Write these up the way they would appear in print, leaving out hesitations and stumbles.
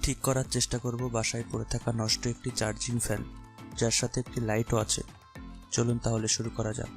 ঠিক করার চেষ্টা করব বাসায় পড়ে থাকা নষ্ট একটি চার্জিং ফ্যান, যার সাথে একটি লাইটও আছে। চলুন তাহলে শুরু করা যাক।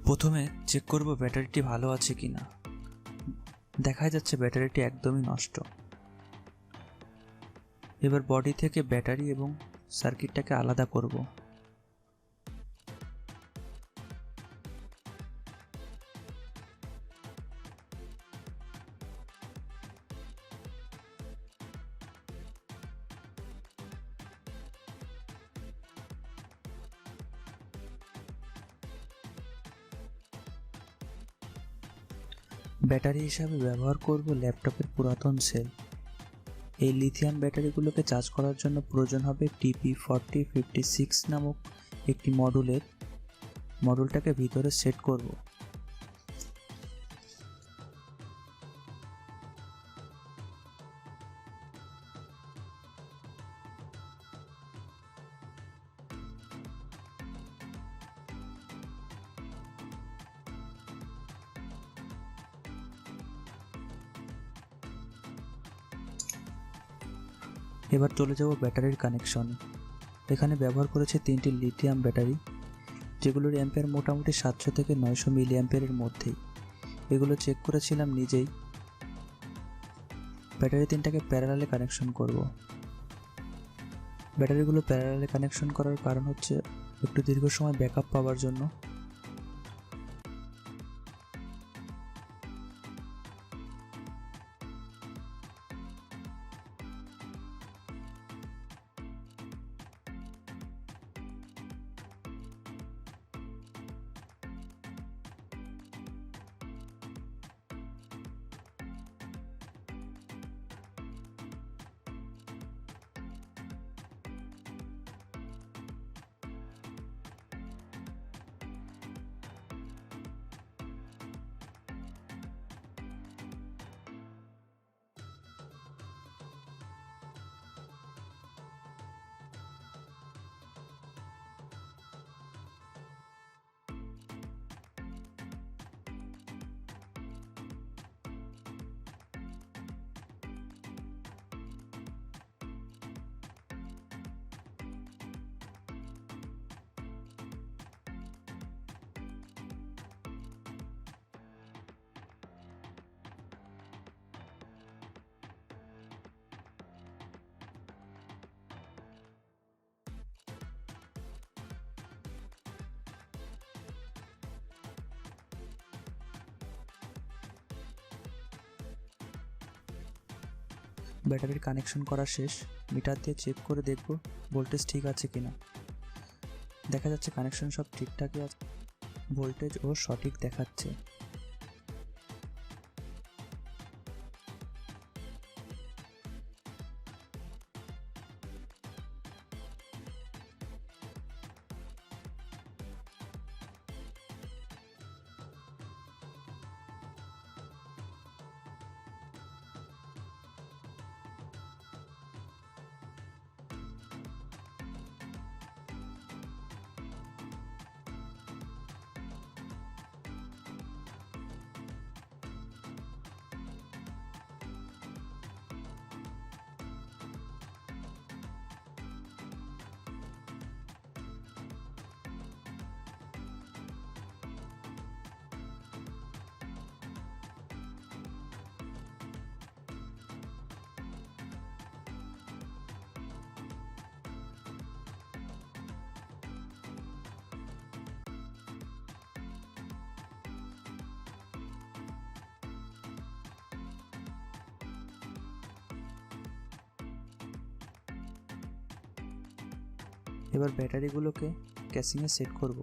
প্রথমে চেক করব ব্যাটারিটি ভালো আছে কিনা। দেখা যাচ্ছে ব্যাটারিটি একদমই নষ্ট। এবার বডি থেকে ব্যাটারি এবং সার্কিটটাকে আলাদা করব। ব্যাটারি হিসাবে ব্যবহার করব ল্যাপটপের পুরাতন সেল। এই লিথিয়াম ব্যাটারিগুলোকে চার্জ করার জন্য প্রয়োজন হবে TP4056 নামক একটি মডুলটাকে ভিতরে সেট করব। এবার চলে যাব ব্যাটারির কানেকশনে। এখানে ব্যবহার করেছে 3টি লিথিয়াম ব্যাটারি, যেগুলোর অ্যাম্পিয়ার মোটামুটি 700 থেকে 900 মিলি অ্যাম্পিয়ারের মধ্যেই। এগুলো চেক করেছিলাম নিজেই। ব্যাটারি 3টাকে প্যারালালে কানেকশন করব। ব্যাটারিগুলো প্যারালালে কানেকশন করার কারণ হচ্ছে একটু দীর্ঘ সময় ব্যাকআপ পাওয়ার জন্য। ব্যাটারির কানেকশন করা শেষ। মিটার দিয়ে চেক করে দেখব ভোল্টেজ ঠিক আছে কিনা। দেখা যাচ্ছে কানেকশন সব ঠিকঠাকই আছে, ভোল্টেজও সঠিক দেখাচ্ছে। এবার ব্যাটারিগুলোকে ক্যাসিংয়ে সেট করব।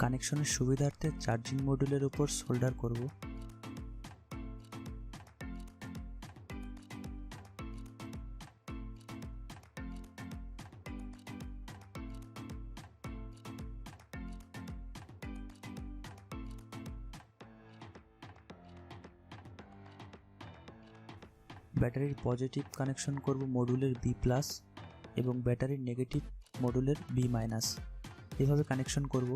কানেকশনের সুবিধার্থে চার্জিং মডিউলের উপর সোল্ডার করব। ব্যাটারির পজিটিভ কানেকশন করব মডিউলের বি প্লাস এবং ব্যাটারির নেগেটিভ মডিউলের বি মাইনাস। এভাবে কানেকশন করব।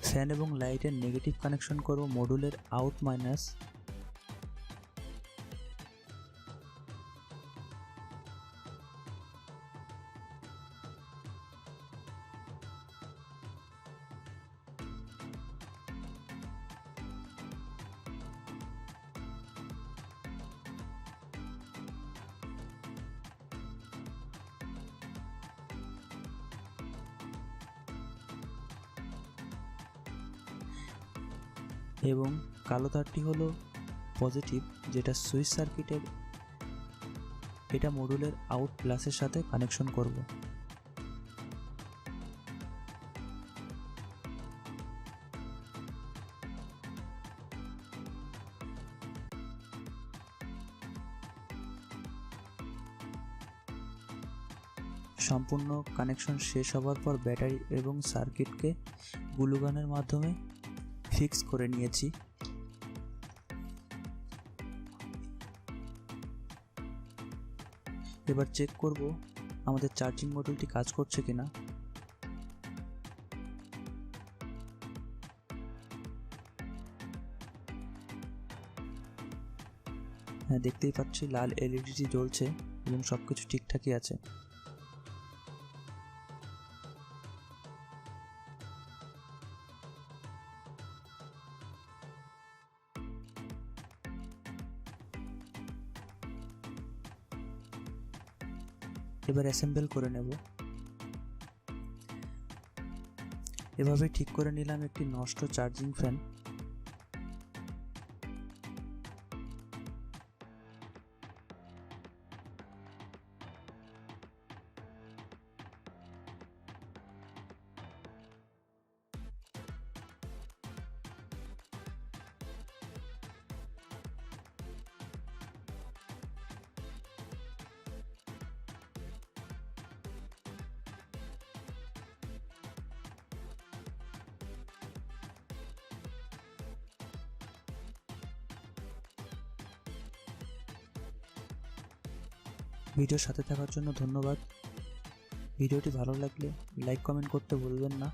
ফ্যান এবং লাইটের নেগেটিভ কানেকশন করব মডিউলের আউট মাইনাস। এবং কালো তারটি হলো পজিটিভ, যেটা সুইচ সার্কিটের, এটা মডিউলের আউট প্লাসের সাথে কানেকশন করব। সম্পূর্ণ কানেকশন শেষ হওয়ার পর ব্যাটারি এবং সার্কিটকে গ্লুগানের মাধ্যমে ফিক্স করে নিয়েছি। এবার চেক করব আমাদের চার্জিং মডিউলটি কাজ করছে কিনা। হ্যাঁ, দেখতেই পাচ্ছি লাল এলইডিটি জ্বলছে এবং সবকিছু ঠিকঠাকই আছে। এবার অ্যাসেম্বল করে নেব। এভাবে ঠিক করে নিলাম একটি নষ্ট চার্জিং ফ্যান। ভিডিওর সাথে থাকার জন্য ধন্যবাদ। ভিডিওটি ভালো লাগলে লাইক কমেন্ট করতে ভুলবেন না।